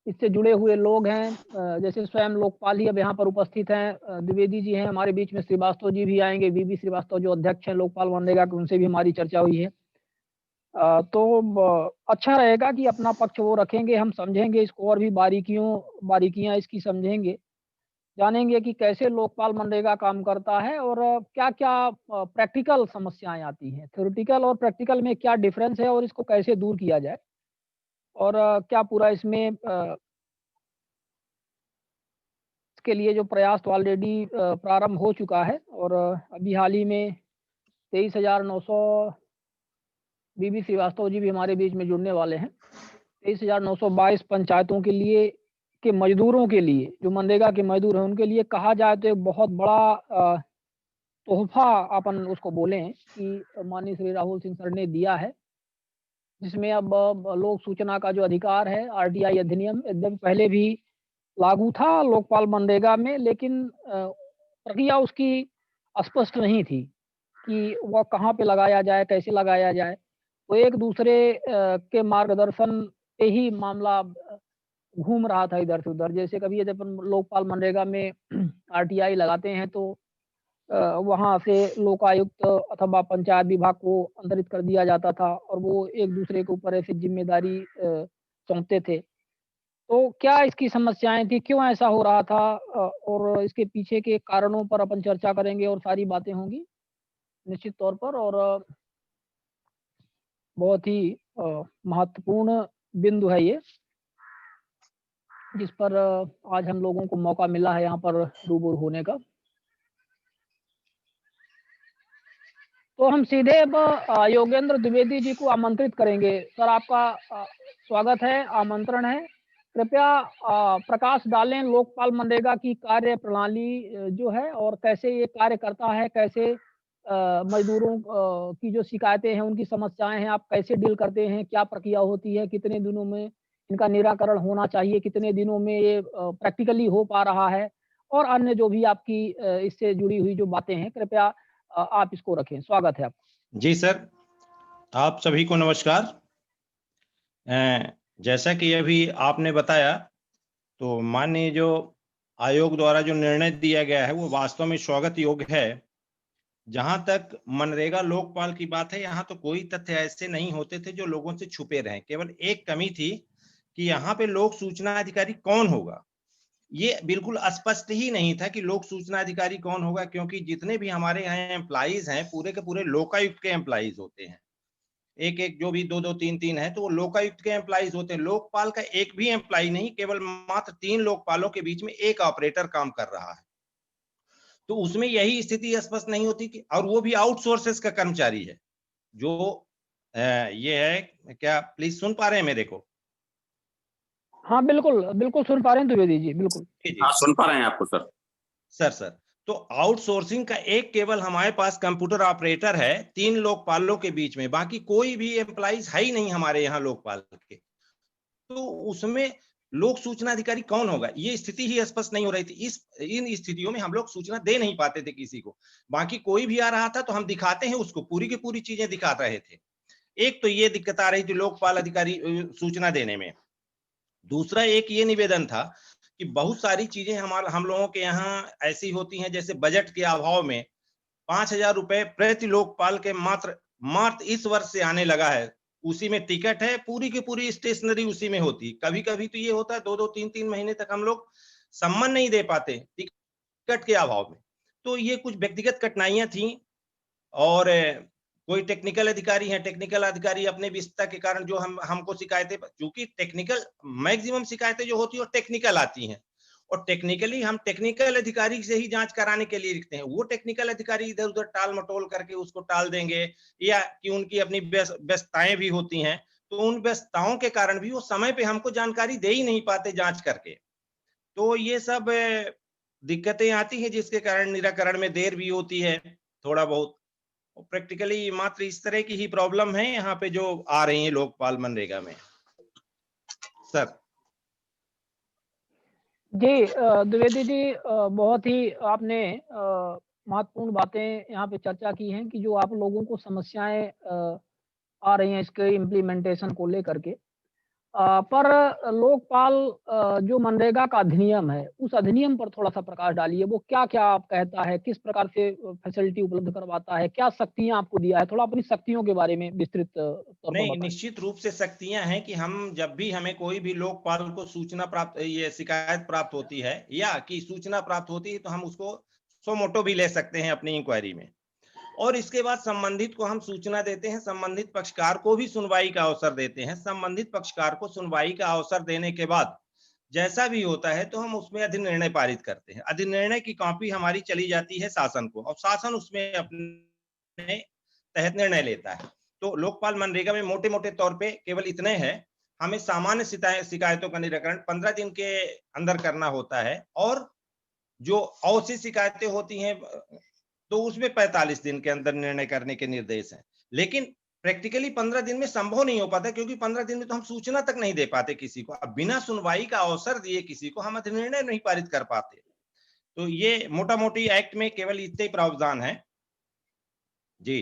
इससे जुड़े हुए लोग हैं, जैसे स्वयं लोकपाल ही अब यहाँ पर उपस्थित हैं, द्विवेदी जी हैं हमारे बीच में, श्रीवास्तव जी भी आएँगे, वीबी श्रीवास्तव जो अध्यक्ष हैं लोकपाल मनरेगा के, उनसे भी हमारी चर्चा हुई है। तो अच्छा रहेगा कि अपना पक्ष वो रखेंगे, हम समझेंगे इसको और भी बारीकियाँ इसकी समझेंगे, जानेंगे कि कैसे लोकपाल मनरेगा काम करता है और क्या-क्या प्रैक्टिकल समस्याएँ आती हैं। थ्योरेटिकल और प्रैक्टिकल में क्या डिफ़रेंस है और इसको कैसे दूर किया जाए? और क्या पूरा इसमें इसके लिए जो प्रयास तो ऑलरेडी प्रारंभ हो चुका है और अभी हाल ही में 23,900 बीबी श्रीवास्तव जी भी हमारे बीच में जुड़ने वाले हैं। 23,922 पंचायतों के लिए के मज़दूरों के लिए, जो मनरेगा के मज़दूर हैं, उनके लिए कहा जाए तो एक बहुत बड़ा तोहफ़ा अपन उसको बोलें कि माननीय श्री राहुल सिंह सर ने दिया है, जिसमें अब लोक सूचना का जो अधिकार है, आरटीआई अधिनियम एकदम पहले भी लागू था लोकपाल मनरेगा में, लेकिन प्रक्रिया उसकी स्पष्ट नहीं थी कि वह कहाँ पे लगाया जाए, कैसे लगाया जाए। तो एक दूसरे के मार्गदर्शन पे ही मामला घूम रहा था इधर से उधर। जैसे कभी यदि अपन लोकपाल मनरेगा में आरटीआई लगाते हैं तो वहाँ से लोकायुक्त अथवा पंचायत विभाग को अंतरित कर दिया जाता था और वो एक दूसरे के ऊपर ऐसी ज़िम्मेदारी सौंपते थे। तो क्या इसकी समस्याएँ थी? क्यों ऐसा हो रहा था? और इसके पीछे के कारणों पर अपन चर्चा करेंगे और सारी बातें होंगी निश्चित तौर पर और बहुत ही महत्वपूर्ण बिंदु है ये, जिस पर आज हम लोगों को मौका मिला है यहाँ पर रूबरू होने का। तो हम सीधे अब योगेंद्र द्विवेदी जी को आमंत्रित करेंगे। सर आपका स्वागत है, आमंत्रण है। कृपया प्रकाश डालें लोकपाल मनरेगा की कार्यप्रणाली जो है और कैसे ये कार्य करता है, कैसे मज़दूरों की जो शिकायतें हैं, उनकी समस्याएँ हैं, आप कैसे डील करते हैं, क्या प्रक्रिया होती है, कितने दिनों में इनका निराकरण होना चाहिए, कितने दिनों में ये प्रैक्टिकली हो पा रहा है और अन्य जो भी आपकी इससे जुड़ी हुई जो बातें हैं, कृपया आप इसको रखें। स्वागत है आपका। जी सर, आप सभी को नमस्कार। जैसा कि अभी आपने बताया, तो माननीय जो आयोग द्वारा जो निर्णय दिया गया है वो वास्तव में स्वागत योग्य है। जहां तक मनरेगा लोकपाल की बात है, यहाँ तो कोई तथ्य ऐसे नहीं होते थे जो लोगों से छुपे रहें। केवल एक कमी थी कि यहाँ पे लोक सूचना अधिकारी कौन होगा, ये बिल्कुल स्पष्ट ही नहीं था कि लोक सूचना अधिकारी कौन होगा, क्योंकि जितने भी हमारे यहाँ एम्प्लॉइज हैं पूरे के पूरे लोकायुक्त के एम्प्लॉइज होते हैं। एक जो भी दो तीन है तो वो लोकायुक्त के एम्प्लॉइज होते हैं। लोकपाल का एक भी एम्प्लॉय नहीं, केवल मात्र 3 लोकपालों के बीच में एक ऑपरेटर काम कर रहा है। तो उसमें यही स्थिति स्पष्ट नहीं होती कि, और वो भी आउटसोर्सेस का कर्मचारी है जो ये है। क्या प्लीज सुन पा रहे हैं मेरे को? हाँ, बिल्कुल, बिल्कुल सुन पा रहे हैं द्विवेदी जी, बिल्कुल। हाँ, सुन पा रहे हैं आपको सर। सर तो आउटसोर्सिंग का एक केवल हमारे पास कंप्यूटर ऑपरेटर है 3 लोकपालों के बीच में, बाकी कोई भी एम्प्लॉइज है ही नहीं हमारे यहाँ लोकपाल के। तो उसमें लोक सूचना अधिकारी कौन होगा, ये स्थिति ही स्पष्ट नहीं हो रही थी। इन स्थितियों में हम लोग सूचना दे नहीं पाते थे किसी को। बाकी कोई भी आ रहा था तो हम दिखाते हैं उसको, पूरी की पूरी चीजें दिखा रहे थे। एक तो ये दिक्कत आ रही थी लोकपाल अधिकारी सूचना देने में। दूसरा एक ये निवेदन था कि बहुत सारी चीजें हम लोगों के यहाँ ऐसी होती हैं, जैसे बजट के अभाव में 5,000 रुपए प्रति लोकपाल के मात्र इस वर्ष से आने लगा है। उसी में टिकट है, पूरी की पूरी स्टेशनरी उसी में होती। कभी कभी तो ये होता है 2-2 3-3 महीने तक हम लोग सम्मान नहीं दे पाते टिकट के अभाव में। तो ये कुछ व्यक्तिगत कठिनाइयां थी। और कोई टेक्निकल अधिकारी है, टेक्निकल अधिकारी अपने व्यस्तता के कारण जो हमको शिकायतें, क्योंकि टेक्निकल मैक्सिमम शिकायतें जो होती है वो टेक्निकल आती हैं, और टेक्निकली हम टेक्निकल अधिकारी से ही जांच कराने के लिए लिखते हैं। वो टेक्निकल अधिकारी इधर उधर टाल मटोल करके उसको टाल देंगे, या कि उनकी अपनी व्यस्तताएं भी होती हैं, तो उन व्यस्तताओं के कारण भी वो समय पे हमको जानकारी दे ही नहीं पाते जांच करके। तो ये सब दिक्कतें आती हैं, जिसके कारण निराकरण में देर भी होती है थोड़ा बहुत। प्रैक्टिकली मात्र इस तरह की ही प्रॉब्लम है यहाँ पे जो आ रही है लोकपाल मनरेगा में सर। जी द्विवेदी जी, बहुत ही आपने महत्वपूर्ण बातें यहाँ पे चर्चा की हैं कि जो आप लोगों को समस्याएँ आ रही हैं इसके इम्प्लीमेंटेशन को लेकर के। पर लोकपाल जो मनरेगा का अधिनियम है, उस अधिनियम पर थोड़ा-सा प्रकाश डालिए। वो क्या-क्या कहता है? किस प्रकार से फैसिलिटी उपलब्ध करवाता है? क्या शक्तियाँ आपको दिया है? थोड़ा अपनी शक्तियों के बारे में विस्तृत तौर पर नहीं, बताएँ। निश्चित रूप से शक्तियां हैं कि हम जब भी हमें कोई भी लोकपाल को सूचना प्राप्त, ये शिकायत प्राप्त होती है या कि सूचना प्राप्त होती है, तो हम उसको सो मोटो भी ले सकते हैं अपनी इंक्वायरी में। और इसके बाद संबंधित को हम सूचना देते हैं, संबंधित पक्षकार को भी सुनवाई का अवसर देते हैं। संबंधित पक्षकार को सुनवाई का अवसर देने के बाद जैसा भी होता है तो हम उसमें अधिनिर्णय पारित करते हैं। अधिनिर्णय की कॉपी हमारी चली जाती है शासन को और शासन उसमें अपने तहत निर्णय लेता है। तो लोकपाल मनरेगा में मोटे-मोटे तौर पे केवल इतने हैं, हमें सामान्य शिकायतों का निराकरण 15 दिन के अंदर करना होता है और जो अवैध शिकायतें होती हैं तो उसमें 45 दिन के अंदर निर्णय करने के निर्देश हैं। लेकिन प्रैक्टिकली 15 दिन में संभव नहीं हो पाता, क्योंकि 15 दिन में तो हम सूचना तक नहीं दे पाते किसी को। अब बिना सुनवाई का अवसर दिए किसी को हम अधिनिर्णय नहीं पारित कर पाते। तो ये मोटा-मोटी एक्ट में केवल इतने ही प्रावधान हैं। जी।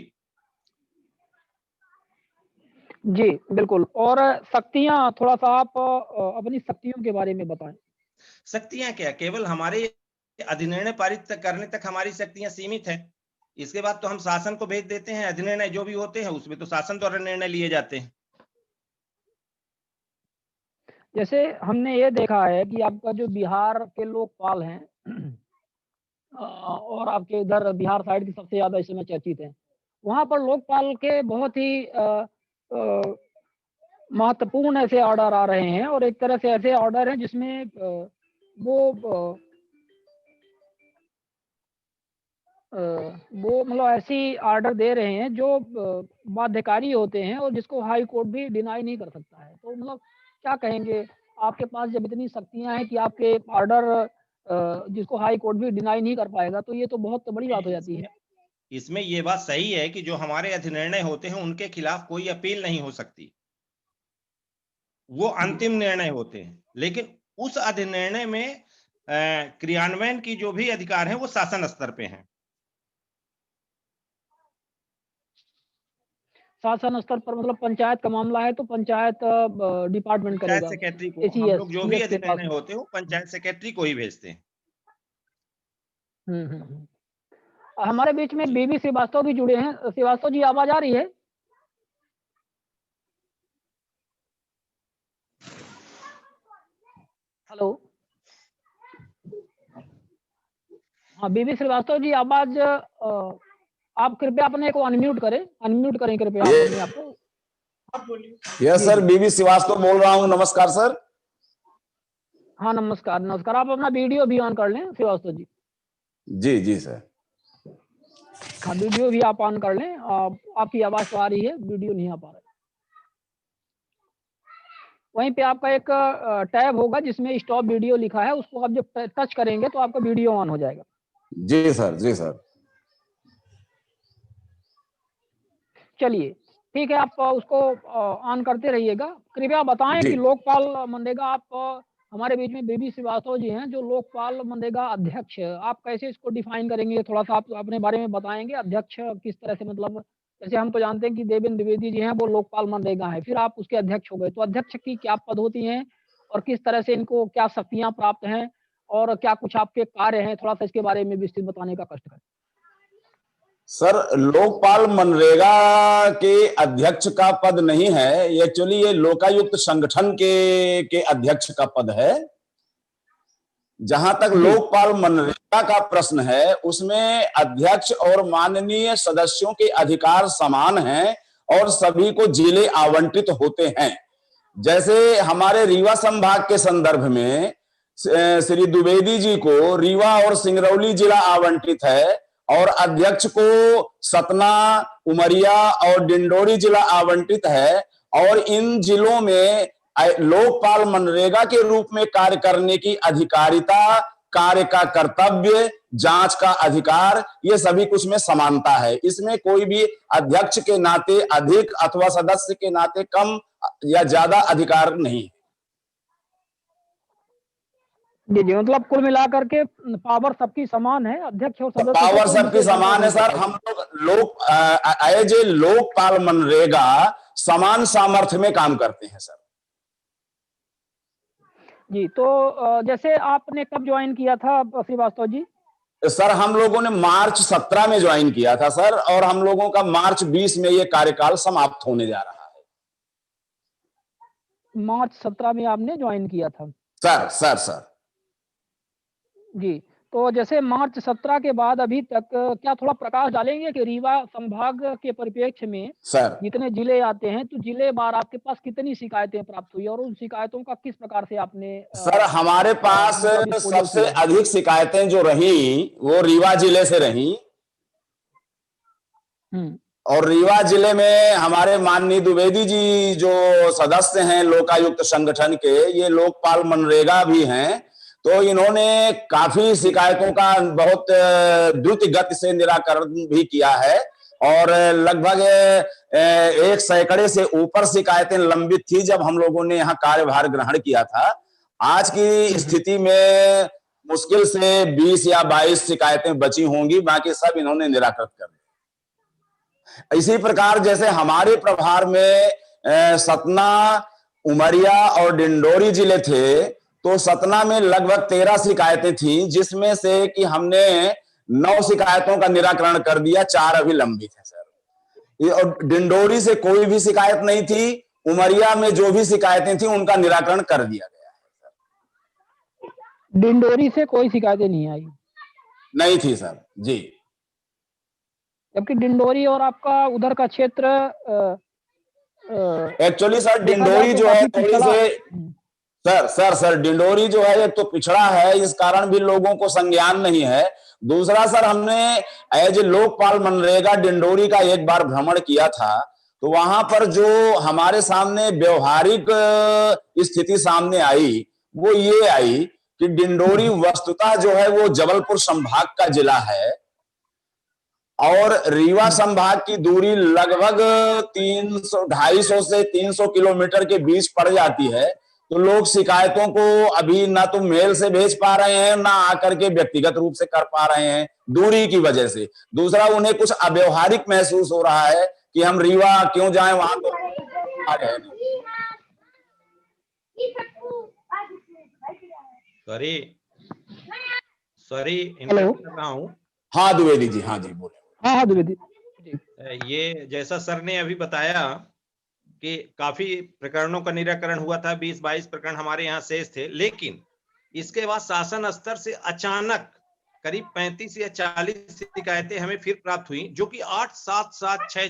जी, बिल्कुल। और शक्तियाँ थोड़ा-सा आप अपनी शक्तियों के बारे में बताएँ। शक्तियां क्या, केवल हमारे अधिनिर्णय पारित करने तक हमारी शक्तियां सीमित हैं। इसके बाद तो हम शासन को भेज देते हैं। अधिनिर्णय जो भी होते हैं उसमें तो शासन द्वारा निर्णय लिए जाते हैं। जैसे हमने ये देखा है कि आपका जो बिहार के लोकपाल हैं और आपके इधर बिहार साइड की सबसे ज़्यादा इस समय चर्चित हैं। वहाँ पर लोकपाल के बहुत ही अ, महत्वपूर्ण ऐसे ऑर्डर आ रहे हैं और एक तरह से ऐसे ऑर्डर हैं जिसमें वो मतलब ऐसी ऑर्डर दे रहे हैं जो बाध्यकारी होते हैं और जिसको हाई कोर्ट भी डिनाई नहीं कर सकता है। तो मतलब क्या कहेंगे? आपके पास जब इतनी शक्तियाँ हैं कि आपके ऑर्डर जिसको हाई कोर्ट भी डिनाई नहीं कर पाएगा, तो ये तो बहुत बड़ी बात हो जाती है। इसमें ये बात सही है कि जो हमारे अधिनिर्णय होते हैं उनके खिलाफ कोई अपील नहीं हो सकती। वो अंतिम निर्णय होते हैं। लेकिन उस अधिनिर्णय में क्रियान्वयन की जो भी अधिकार है वो शासन स्तर पे हैं। शासन स्तर पर मतलब पंचायत का मामला है तो पंचायत डिपार्टमेंट पंचायत करेगा। सेक्रेटरी को हम एसीएस, लोग जो भी सीएस के पास अधिनिर्णय में। होते हैं वो पंचायत सेक्रेटरी को ही भेजते हैं। हमारे बीच में बीबी श्रीवास्तव भी जुड़े हैं। श्रीवास्तव जी, आवाज़ आ रही है? हेलो? हाँ, बीबी श्रीवास्तव जी, आवाज़ आप कृपया अपने को अनम्यूट करें। अनम्यूट करें कृपया आप अपने आप को। यस सर, बीबी श्रीवास्तव बोल रहा हूँ। नमस्कार सर। हाँ, नमस्कार, नमस्कार। आप अपना वीडियो भी ऑन कर लें श्रीवास्तव जी। जी जी सर। हाँ, वीडियो भी आप ऑन कर लें। आपकी आवाज़ तो आ रही है, वीडियो नहीं आ पा रहा है। वहीं पे आपका एक टैब होगा जिसमें स्टॉप वीडियो लिखा है, उसको आप जब टच करेंगे तो आपका वीडियो ऑन हो जाएगा। जी सर, जी सर। चलिए, ठीक है, आप उसको ऑन करते रहिएगा। कृपया बताएं कि लोकपाल मनरेगा, आप हमारे बीच में बीबी श्रीवास्तव जी हैं, जो लोकपाल मनरेगा अध्यक्ष, आप कैसे इसको डिफाइन करेंगे? थोड़ा-सा आप अपने बारे में बताएँगे? अध्यक्ष किस तरह से, मतलब जैसे हम तो जानते हैं कि देवेंद्र द्विवेदी जी हैं, वो लोकपाल मनरेगा हैं, फिर आप उसके अध्यक्ष हो गए, तो अध्यक्ष की क्या पद होती हैं और किस तरह से इनको क्या शक्तियाँ प्राप्त हैं और क्या कुछ आपके कार्य हैं? थोड़ा-सा इसके बारे में विस्तृत बताने का कष्ट करें। सर, लोकपाल मनरेगा के अध्यक्ष का पद नहीं है, एक्चुअली ये लोकायुक्त संगठन के अध्यक्ष का पद है। जहां तक लोकपाल मनरेगा का प्रश्न है, उसमें अध्यक्ष और माननीय सदस्यों के अधिकार समान हैं और सभी को जिले आवंटित होते हैं। जैसे हमारे रीवा संभाग के संदर्भ में श्री द्विवेदी जी को रीवा और सिंगरौली जिला आवंटित है और अध्यक्ष को सतना, उमरिया और डिंडोरी जिला आवंटित है और इन जिलों में लोकपाल मनरेगा के रूप में कार्य करने की अधिकारिता, कार्य का कर्तव्य, जांच का अधिकार, ये सभी कुछ में समानता है। इसमें कोई भी अध्यक्ष के नाते अधिक अथवा सदस्य के नाते कम या ज्यादा अधिकार नहीं है। जी, जी, मतलब कुल मिलाकर के पावर सबकी समान है, अध्यक्ष और सदस्य पावर सबकी समान है सर। हम लोग एज ए लोकपाल मनरेगा समान सामर्थ्य में काम करते हैं सर। जी, तो जैसे आपने कब ज्वाइन किया था श्रीवास्तव जी? सर हम लोगों ने मार्च 17 में ज्वाइन किया था सर, और हम लोगों का मार्च 20 में ये कार्यकाल समाप्त होने जा रहा है। मार्च 17 में आपने ज्वाइन किया था? सर जी, तो जैसे मार्च 17 के बाद अभी तक क्या थोड़ा प्रकाश डालेंगे कि रीवा संभाग के परिप्रेक्ष्य में सर जितने जिले आते हैं, तो जिले वार आपके पास कितनी शिकायतें प्राप्त हुई और उन शिकायतों का किस प्रकार से आपने सर हमारे पास मतलब डिस्पोज़ल सबसे किया? अधिक शिकायतें जो रही वो रीवा जिले से रही, हुँ। और रीवा जिले में हमारे माननीय द्विवेदी जी जो सदस्य हैं लोकायुक्त संगठन के, ये लोकपाल मनरेगा भी हैं, तो इन्होंने काफी शिकायतों का बहुत द्रुत गति से निराकरण भी किया है, और लगभग 1 सैकड़े से ऊपर शिकायतें लंबित थी जब हम लोगों ने यहाँ कार्यभार ग्रहण किया था। आज की स्थिति में मुश्किल से 20 या 22 शिकायतें बची होंगी, बाकी सब इन्होंने निराकृत कर दिया। इसी प्रकार जैसे हमारे प्रभार में सतना, उमरिया और डिंडोरी जिले थे, तो सतना में लगभग 13 शिकायतें थी, जिसमें से कि हमने 9 शिकायतों का निराकरण कर दिया, 4 अभी लंबित है सर। और डिंडोरी से कोई भी शिकायत नहीं थी, उमरिया में जो भी शिकायतें थी उनका निराकरण कर दिया गया है। डिंडोरी से कोई शिकायतें नहीं आई? नहीं थी सर जी। जबकि डिंडोरी और आपका उधर का क्षेत्र एक्चुअली सर देखा जाए डिंडोरी तो जो है काफ़ी थोड़ी पिछड़ा। से सर डिंडोरी जो है एक तो पिछड़ा है, इस कारण भी लोगों को संज्ञान नहीं है। दूसरा सर हमने एज ए लोकपाल मनरेगा डिंडोरी का एक बार भ्रमण किया था, तो वहां पर जो हमारे सामने व्यवहारिक स्थिति सामने आई वो ये आई कि डिंडोरी वस्तुतः जो है वो जबलपुर संभाग का जिला है, और रीवा संभाग की दूरी लगभग 250 से 300 किलोमीटर के बीच पड़ जाती है। तो लोग शिकायतों को अभी ना तो मेल से भेज पा रहे हैं, ना आकर के व्यक्तिगत रूप से कर पा रहे हैं, दूरी की वजह से। दूसरा, उन्हें कुछ अव्यवहारिक महसूस हो रहा है कि हम रीवा क्यों जाएं, वहां तो आ गए। सॉरी इंटरप्ट कर रहा हूं। हाँ द्विवेदी जी, हाँ जी बोले। हाँ द्विवेदी जी। ये जैसा सर ने अभी बताया कि काफी प्रकरणों का निराकरण हुआ था, 20-22 प्रकरण हमारे यहाँ शेष थे, लेकिन इसके बाद शासन स्तर से अचानक करीब 35 या 40 शिकायतें हमें फिर प्राप्त हुई, जो कि 8, 7, 6,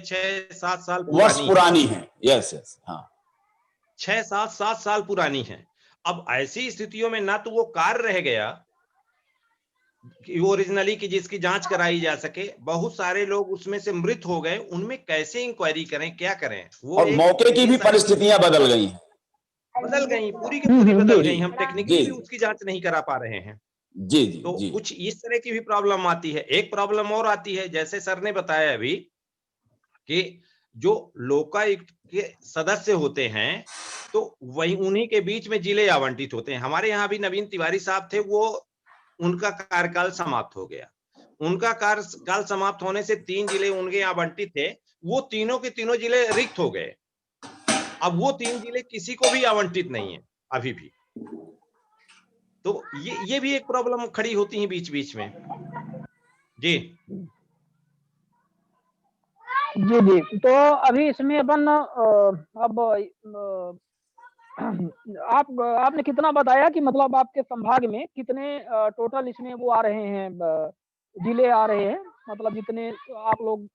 7 साल पुरानी है। यस हाँ, 6, 7 साल पुरानी है। अब ऐसी स्थितियों में ना तो वो कार्य रह गया कि ओरिजिनली की जिसकी जांच कराई जा सके, बहुत सारे लोग उसमें से मृत हो गए, उनमें कैसे इंक्वायरी करें, क्या करें? वो और मौके की भी परिस्थितियां बदल गई, पूरी की पूरी बदल गई। हम टेक्निकली भी उसकी जांच नहीं करा पा रहे हैं। जी तो कुछ इस तरह की भी प्रॉब्लम आती है। एक प्रॉब्लम और आती है, जैसे सर ने बताया अभी कि जो लोकायुक्त के सदस्य होते हैं, तो वही उन्हीं के बीच में जिले आवंटित होते हैं। हमारे यहाँ भी नवीन तिवारी साहब थे, वो उनका कार्यकाल समाप्त हो गया। उनका कार्यकाल समाप्त होने से 3 जिले उनके आवंटित थे, वो तीनों के तीनों जिले रिक्त हो गए। अब वो 3 जिले किसी को भी आवंटित नहीं है अभी भी। तो ये भी एक प्रॉब्लम खड़ी होती है बीच बीच में। जी जी। तो अभी इसमें अपन अब आपने कितना बताया कि मतलब आपके संभाग में कितने टोटल इसमें वो आ रहे हैं, जिले आ रहे हैं, मतलब जितने आप लोग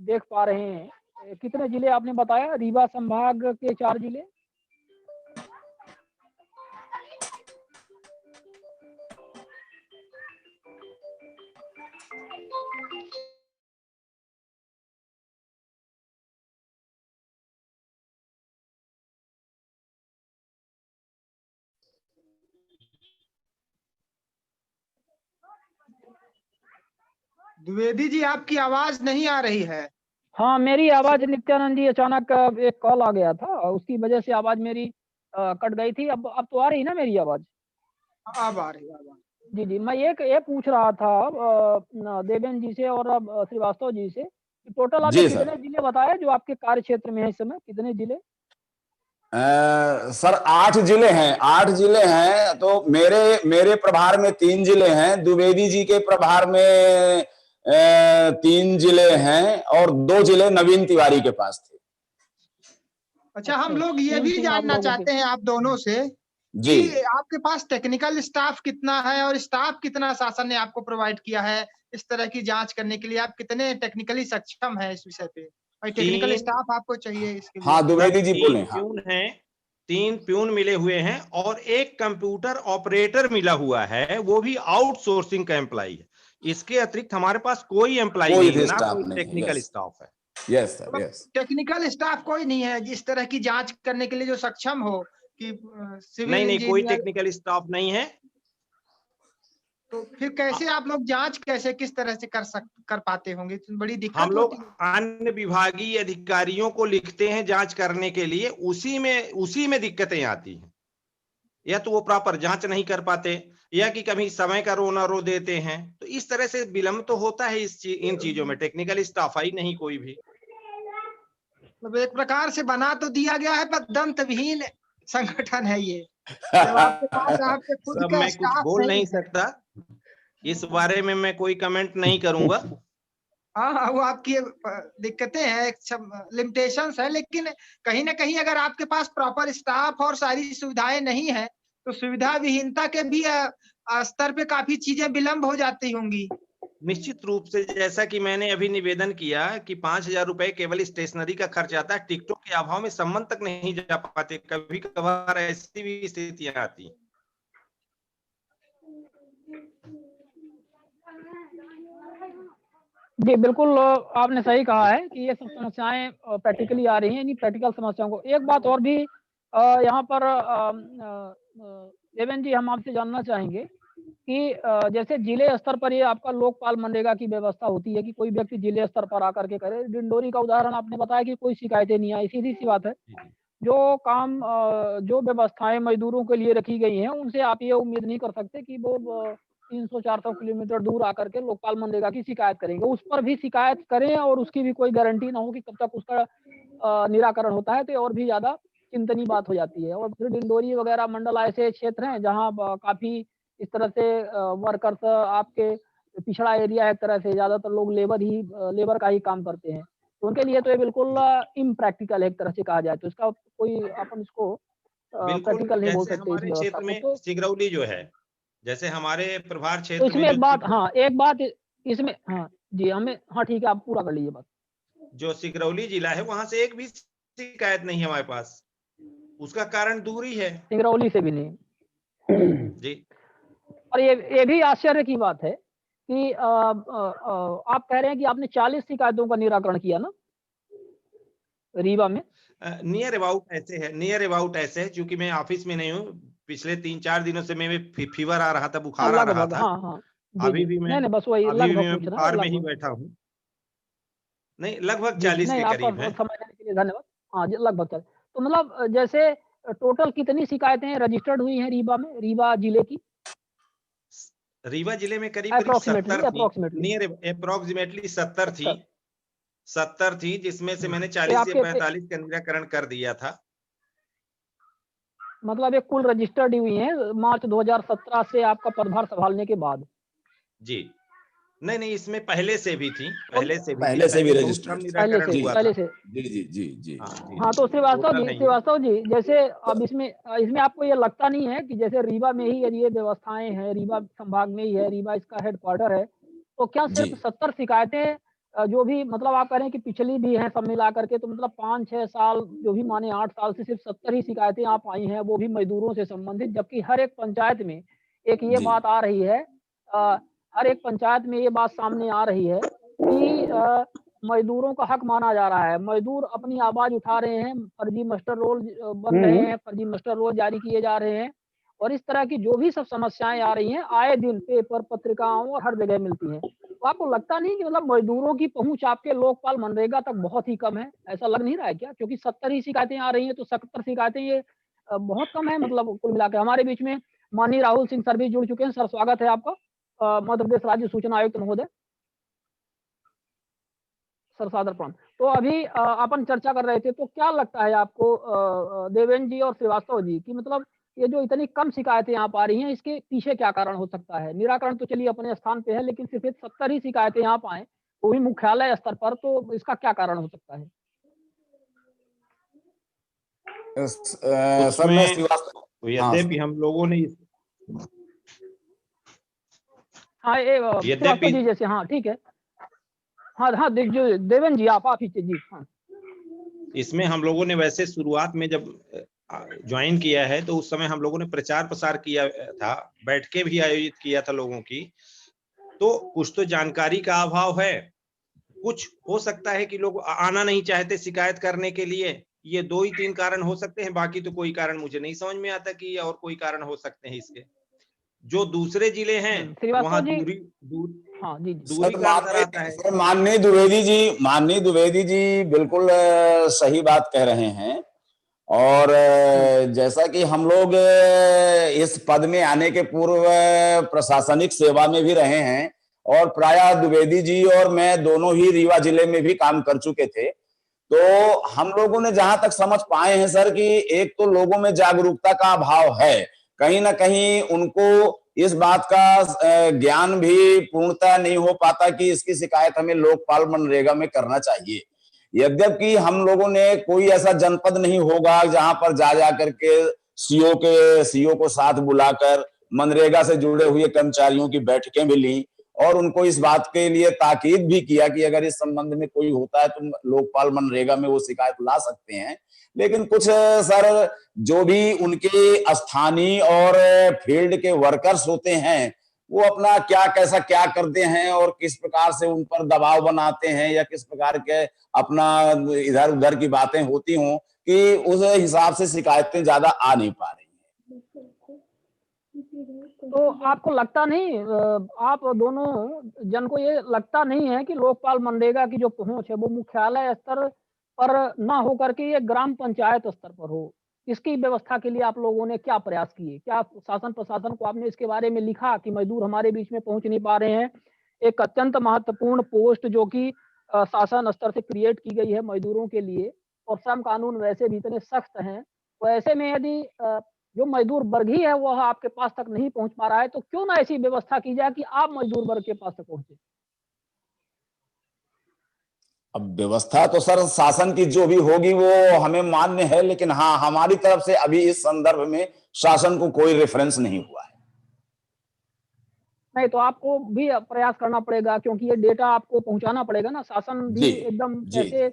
देख पा रहे हैं, कितने जिले आपने बताया? रीवा संभाग के 4 जिले। द्विवेदी जी आपकी आवाज नहीं आ रही है। हाँ, मेरी आवाज नित्यानंद जी, अचानक एक कॉल आ गया था, उसकी वजह से आवाज मेरी कट गई थी। अब तो आ रही ना मेरी आवाज? अब आ रही है। जी। मैं ये पूछ रहा था देवेन जी से और श्रीवास्तव जी से, टोटल आपने कितने जिले बताए जो आपके कार्य क्षेत्र में है इस समय? कितने जिले? सर 8 जिले हैं, 8 जिले हैं। तो मेरे प्रभार में 3 जिले हैं, द्विवेदी जी के प्रभार में 3 जिले हैं और 2 जिले नवीन तिवारी के पास थे। अच्छा, हम लोग ये भी जानना चाहते हैं आप दोनों से जी, कि आपके पास टेक्निकल स्टाफ कितना है और स्टाफ कितना शासन ने आपको प्रोवाइड किया है इस तरह की जांच करने के लिए? आप कितने टेक्निकली सक्षम है इस विषय पे, और टेक्निकल स्टाफ आपको चाहिए इसके लिए? हाँ द्विवेदी जी बोले। हाँ, 3 प्यून हैं, 3 प्यून मिले हुए हैं और एक कंप्यूटर ऑपरेटर मिला हुआ है, वो भी आउटसोर्सिंग का एम्प्लॉई है। इसके अतिरिक्त हमारे पास कोई एम्प्लॉई कोई नहीं है, ना स्टाफ कोई नहीं है। टेक्निकल यस स्टाफ है। Yes sir, yes. Technical staff कोई नहीं है जिस तरह की जांच करने के लिए जो सक्षम हो कि सिविल नहीं, कोई इंजीनियर? टेक्निकल स्टाफ नहीं है। तो फिर कैसे आप लोग जांच कैसे किस तरह से कर पाते होंगे? तो बड़ी हम दिक्कत लोग होती है। अन्य विभागीय अधिकारियों को लिखते हैं जांच करने के लिए, उसी में दिक्कतें आती हैं। या तो वो प्रॉपर जांच नहीं कर पाते, या कि कभी समय का रोना रो देते हैं। तो इस तरह से विलंब तो होता है इन चीजों में। टेक्निकल स्टाफ ही नहीं कोई भी। मतलब एक प्रकार से बना तो दिया गया है पर दंतविहीन संगठन है ये। जब आपके पास आपके खुद सब का मैं कुछ स्टाफ बोल नहीं नहीं है। सकता, इस बारे में मैं कोई कमेंट नहीं करूंगा। हाँ हाँ, वो आपकी दिक्कतें हैं, लिमिटेशंस है, लेकिन कहीं ना कहीं अगर आपके पास प्रॉपर स्टाफ और सारी सुविधाएं नहीं है तो सुविधा विहीनता के भी स्तर पे काफी चीजें विलंब हो जाती होंगी। निश्चित रूप से, जैसा कि मैंने अभी निवेदन किया कि 5,000 रुपए केवल स्टेशनरी का खर्च आता है, टिकटों के अभाव में संबंध तक नहीं जा पाते। कभी कभार ऐसी भी स्थितियां आती हैं। जी, बिल्कुल आपने सही कहा है कि ये सब समस्याएँ प्रैक्टिकली आ रही हैं। इन्हीं प्रैक्टिकल समस्याओं को एक बात और भी यहाँ पर देवेन जी हम आपसे जानना चाहेंगे कि जैसे जिले स्तर पर ये आपका लोकपाल मनरेगा की व्यवस्था होती है कि कोई व्यक्ति जिले स्तर पर आकर के करे। डिंडोरी का उदाहरण आपने बताया कि कोई शिकायतें नहीं आई, सीधी-सी बात है। जी, जी। जो काम जो व्यवस्थाएँ मज़दूरों के लिए रखी गई हैं, उनसे आप ये उम्मीद नहीं कर सकते कि वो 300-400 किलोमीटर दूर आकर के लोकपाल मनरेगा की शिकायत करेंगे। उस पर भी शिकायत करें और उसकी भी कोई गारंटी ना हो कि कब तक उसका निराकरण होता है, तो ये और भी ज़्यादा चिंतनीय बात हो जाती है। और फिर डिंडोरी वगैरह मंडल ऐसे क्षेत्र हैं जहाँ ब काफ़ी इस तरह से वर्कर्स आपके पिछड़ा एरिया है एक तरह से, ज़्यादातर लोग लेबर का ही काम करते हैं। तो उनके लिए तो ये बिल्कुल इम्प्रैक्टिकल है एक तरह से कहा जाए तो इसका कोई अपन इसको बिल्कुल, प्रैक्टिकल नहीं बोल जैसे सकते इस हमारे व्यवस्था क्षेत्र को। में तो सिगरौली जो है, जैसे हमारे प्रभार तो क्षेत्र में इसमें जो एक बात हाँ, एक बात इसमें हाँ, जी हमें हाँ, ठीक है आप पूरा कर लीजिए बात। जो सिगरौली जिला है, वहां से एक भी शिकायत नहीं है हमारे पास। उसका कारण दूरी है। सिंगरौली से भी नहीं। जी। और ये भी आश्चर्य की बात है कि आप कह रहे हैं कि आपने 40 शिकायतों का निराकरण किया ना? रीवा में? नियर अबाउट ऐसे है, क्योंकि मैं ऑफिस में नहीं हूँ। पिछले 3-4 दिनों से मेरे फीवर आ रहा था, बुखार आ रहा लगभग था। हाँ, हाँ। जी, अभी जी। भी मैं नहीं, बस वही अभी लगभग भी मैं पूछ रहे हैं, बुखार में ही लगभग। बैठा हूँ। नहीं, लगभग जी, जी। 40 नहीं, के आपका करीब है। समय देने के लिए धन्यवाद। हाँ जी, लगभग 40। तो मतलब जैसे टोटल कितनी शिकायतें रजिस्टर्ड हुई हैं रीवा में, रीवा जिले की? रीवा जिले में करीब-करीब 70 एप्रोक्सिमेटली थी। एप्रोक्सिमेटली नियर अप्रॉक्सिमेटली 70 थी। सर 70 थी, जिसमें से मैंने ये 40 या आपके 45 का निराकरण कर दिया था। मतलब ये कुल रजिस्टर्ड हुई हैं मार्च 2017 से आपका पदभार संभालने के बाद। जी। नहीं, इसमें पहले से भी थी, तो पहले से भी बहुत कम रजिस्टर्ड थी। पहले निराकरण से हुआ पहले था। से जी जी जी जी। हाँ, जी, हाँ, तो टोटल है ये। श्रीवास्तव जी जैसे अब इसमें आपको ये लगता नहीं है कि जैसे रीवा में ही यदि ये व्यवस्थाएँ हैं, रीवा संभाग में ही है, रीवा इसका हेडक्वार्टर है, तो क्या जी सिर्फ़ 70 शिकायतें जो भी मतलब आप कह रहे हैं कि पिछली भी हैं सब मिला कर के तो मतलब 5-6 साल जो भी माने 8 साल से सिर्फ़ 70 ही शिकायतें आप आई हैं, वो भी मज़दूरों से संबंधित, जबकि हर एक पंचायत में एक ये जी बात आ रही है हर एक पंचायत में ये बात सामने आ रही है कि मज़दूरों का हक माना जा रहा है। मज़दूर अपनी आवाज़ उठा रहे हैं, फर्जी मास्टर रोल बन रहे हैं, फर्जी मास्टर रोल जारी किए जा रहे हैं और इस तरह की जो भी सब समस्याएँ आ रही हैं, आए दिन पेपर, पत्रिकाओं और हर जगह मिलती हैं। तो आपको लगता नहीं कि मतलब मज़दूरों की पहुँच आपके लोकपाल मनरेगा तक बहुत ही कम है? ऐसा लग नहीं रहा है क्या? क्योंकि 70 ही शिकायतें आ रही हैं, तो 70 शिकायतें ये बहुत कम है मतलब कुल मिला के। हमारे बीच में माननीय राहुल सिंह सर भी जुड़ चुके हैं। सर स्वागत है आपका। मध्य प्रदेश राज्य सूचना आयुक्त महोदय। सर सादर प्रणाम। तो अभी अपन चर्चा कर रहे थे, तो क्या लगता है आपको देवेंद्र जी और श्रीवास्तव जी कि मतलब ये जो इतनी कम शिकायतें यहाँ पर आ रही हैं, इसके पीछे क्या कारण हो सकता है? निराकरण तो चलिए अपने स्थान पे है, लेकिन सिर्फ 70 ही शिकायतें यहाँ पर आए, वो भी मुख्यालय स्तर पर, तो इसका क्या कारण हो सकता है? सर मैं श्रीवास्तव, यद्यपि हम लोगों ने हाँ, श्रीवास्तव जी जैसे, हाँ ठीक है, हाँ हाँ, देवेंद्र जी आप ही जी। हाँ, इसमें हम लोगों ने वैसे शुरुआत में जब ज्वाइन किया है तो उस समय हम लोगों ने प्रचार प्रसार किया था, बैठकें भी आयोजित किया था लोगों की। तो कुछ तो जानकारी का अभाव है, कुछ हो सकता है कि लोग आना नहीं चाहते शिकायत करने के लिए। ये 2 ही 3 कारण हो सकते हैं, बाकी तो कोई कारण मुझे नहीं समझ में आता कि और कोई कारण हो सकते हैं इसके। जो दूसरे जिले हैं वहां हाँ जी, दूरी का अंतर आता है। सर माननीय द्विवेदी जी बिल्कुल सही बात कह रहे हैं। और जैसा कि हम लोग इस पद में आने के पूर्व प्रशासनिक सेवा में भी रहे हैं, और प्रायः द्विवेदी जी और मैं दोनों ही रीवा जिले में भी काम कर चुके थे। तो हम लोगों ने जहां तक समझ पाए हैं सर कि एक तो लोगों में जागरूकता का अभाव है, कहीं ना कहीं उनको इस बात का ज्ञान भी पूर्णतः नहीं हो पाता कि इसकी शिकायत हमें लोकपाल मनरेगा में करना चाहिए। यद्यपि हम लोगों ने कोई ऐसा जनपद नहीं होगा जहां पर जा करके सीओ को साथ बुलाकर मनरेगा से जुड़े हुए कर्मचारियों की बैठकें भी ली और उनको इस बात के लिए ताकीद भी किया कि अगर इस संबंध में कोई होता है तो लोकपाल मनरेगा में वो शिकायत ला सकते हैं। लेकिन कुछ सर जो भी उनके स्थानीय और फील्ड के वर्कर्स होते हैं, वो अपना कैसा क्या करते हैं और किस प्रकार से उन पर दबाव बनाते हैं या किस प्रकार के अपना इधर उधर की बातें होती हों कि उस हिसाब से शिकायतें ज्यादा आ नहीं पा रही हैं। तो आपको लगता नहीं, आप दोनों जन को ये लगता नहीं है कि लोकपाल मनरेगा की जो पहुंच है वो मुख्यालय स्तर पर ना हो करके ये ग्राम पंचायत स्तर पर हो? इसकी व्यवस्था के लिए आप लोगों ने क्या प्रयास किए? क्या शासन प्रशासन को आपने इसके बारे में लिखा कि मजदूर हमारे बीच में पहुंच नहीं पा रहे हैं? एक अत्यंत महत्वपूर्ण पोस्ट जो कि शासन स्तर से क्रिएट की गई है मजदूरों के लिए, और श्रम कानून वैसे भी इतने सख्त हैं, तो ऐसे में यदि जो मजदूर वर्ग ही है वह आपके पास तक नहीं पहुंच पा रहा है, तो क्यों ना ऐसी व्यवस्था की जाए कि आप मजदूर वर्ग के पास तक पहुंचे? अब व्यवस्था तो सर शासन की जो भी होगी वो हमें मान्य है, लेकिन हाँ हमारी तरफ से अभी इस संदर्भ में शासन को कोई रेफरेंस नहीं हुआ है। नहीं, तो आपको भी प्रयास करना पड़ेगा, क्योंकि ये डेटा आपको पहुंचाना पड़ेगा ना। शासन भी एकदम ऐसे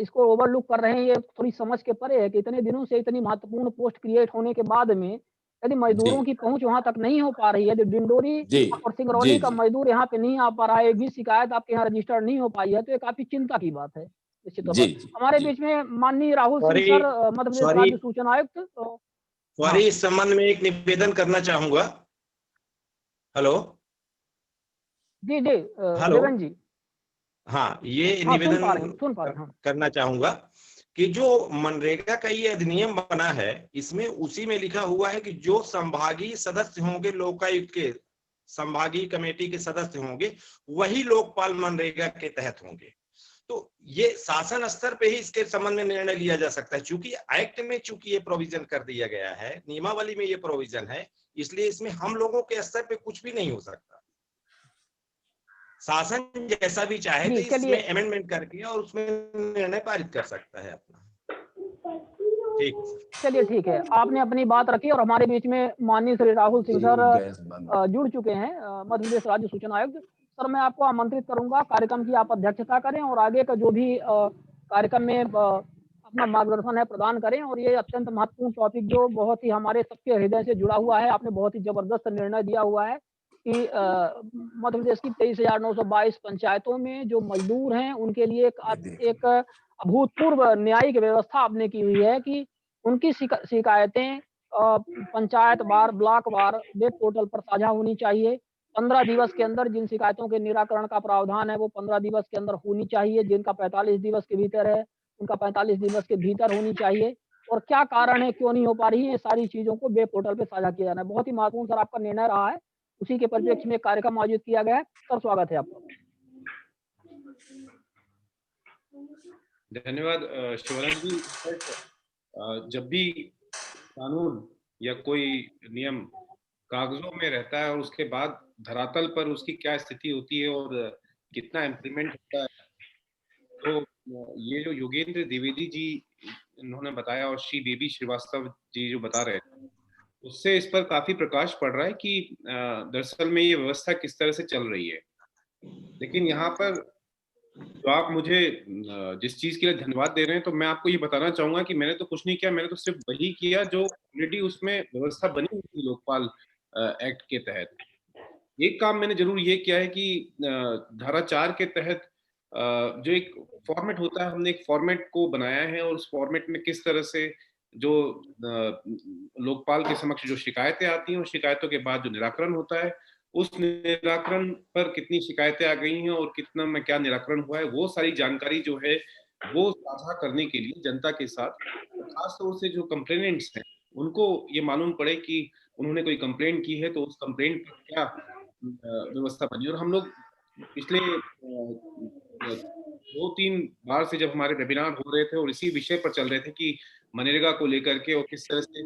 इसको ओवरलुक कर रहे हैं, ये थोड़ी समझ के परे है कि इतने दिनों से इतनी महत्वपूर्ण पोस्ट क्रिएट होने के बाद में यदि मजदूरों की पहुंच वहां तक नहीं हो पा रही है, यदि डिंडोरी और सिंगरौली का मजदूर यहाँ पे नहीं आ पा रहा है, एक भी शिकायत आपके यहाँ रजिस्टर्ड नहीं हो पाई है, तो ये काफी चिंता की बात है निश्चित तौर पर। हमारे बीच में माननीय राहुल सिंह सर, मध्य प्रदेश राज्य सूचना आयुक्त, तो इस संबंध में एक निवेदन करना चाहूंगा। हेलो जी देवेंद्र जी। हाँ, ये निवेदन सुन पा रहे करना चाहूंगा कि जो मनरेगा का ये अधिनियम बना है, इसमें उसी में लिखा हुआ है कि जो संभागीय सदस्य होंगे, लोकायुक्त के संभागीय कमेटी के सदस्य होंगे, वही लोकपाल मनरेगा के तहत होंगे। तो ये शासन स्तर पे ही इसके संबंध में निर्णय लिया जा सकता है। चूंकि एक्ट में चूंकि ये प्रोविजन कर दिया गया है, नियमावली में ये प्रोविजन है, इसलिए इसमें हम लोगों के स्तर पे कुछ भी नहीं हो सकता। शासन जैसा भी चाहे तो इसमें अमेंडमेंट करके और उसमें निर्णय पारित कर सकता है अपना। ठीक, चलिए ठीक है, आपने अपनी बात रखी और हमारे बीच में माननीय श्री राहुल सिंह सर जुड़ चुके हैं, मध्य प्रदेश राज्य सूचना आयुक्त। सर मैं आपको आमंत्रित करूंगा कार्यक्रम की आप अध्यक्षता करें और आगे का जो भी कार्यक्रम में अपना मार्गदर्शन है प्रदान करें। और ये अत्यंत महत्वपूर्ण टॉपिक जो बहुत ही हमारे सबके हृदय से जुड़ा हुआ है, आपने बहुत ही जबरदस्त निर्णय दिया हुआ है कि मध्य प्रदेश की 23,922 पंचायतों में जो मजदूर हैं उनके लिए एक अभूतपूर्व न्यायिक व्यवस्था आपने की हुई है कि उनकी शिकायतें पंचायत वार, ब्लॉक वार वेब पोर्टल पर साझा होनी चाहिए। 15 दिवस के अंदर जिन शिकायतों के निराकरण का प्रावधान है वो 15 दिवस के अंदर होनी चाहिए। जिनका 45 दिवस के भीतर है उनका 45 दिवस के भीतर होनी चाहिए। और क्या कारण है, क्यों नहीं हो पा रही है, ये सारी चीजों को वेब पोर्टल पे साझा किया जाना है। बहुत ही महत्वपूर्ण सर आपका निर्णय रहा है, उसी के परिप्रेक्ष्य में कार्यक्रम आयोजित किया गया है। सर स्वागत है आपका। धन्यवाद शिवानंद जी। जब भी कानून या कोई नियम कागजों में रहता है और उसके बाद धरातल पर उसकी क्या स्थिति होती है और कितना इम्प्लीमेंट होता है, तो ये जो योगेंद्र द्विवेदी जी इन्होंने बताया और श्री बेबी श्रीवास्तव जी जो बता रहे हैं, उससे इस पर काफी प्रकाश पड़ रहा है कि दरअसल में ये व्यवस्था किस तरह से चल रही है। लेकिन यहाँ पर तो आप मुझे जिस चीज के लिए धन्यवाद दे रहे हैं, तो मैं आपको ये बताना चाहूंगा कि मैंने तो कुछ नहीं किया, मैंने तो सिर्फ वही किया जो ऑलरेडी उसमें व्यवस्था बनी हुई थी लोकपाल एक्ट के तहत। एक काम मैंने जरूर ये किया है कि धारा 4 के तहत जो एक फॉर्मेट होता है, हमने एक फॉर्मेट को बनाया है और उस फॉर्मेट में किस तरह से जो लोकपाल के समक्ष जो शिकायतें आती हैं और शिकायतों के बाद जो निराकरण होता है, उस निराकरण पर कितनी शिकायतें आ गई हैं और कितना में क्या निराकरण हुआ है, वो सारी जानकारी जो है वो साझा करने के लिए जनता के साथ, खासतौर से जो कंप्लेनेंट्स हैं उनको ये मालूम पड़े कि उन्होंने कोई कंप्लेंट की है तो उस कंप्लेंट पर क्या व्यवस्था बनी। और हम लोग पिछले 2-3 बार से जब हमारे वेबिनार हो रहे थे और इसी विषय पर चल रहे थे कि मनरेगा को लेकर के और किस तरह से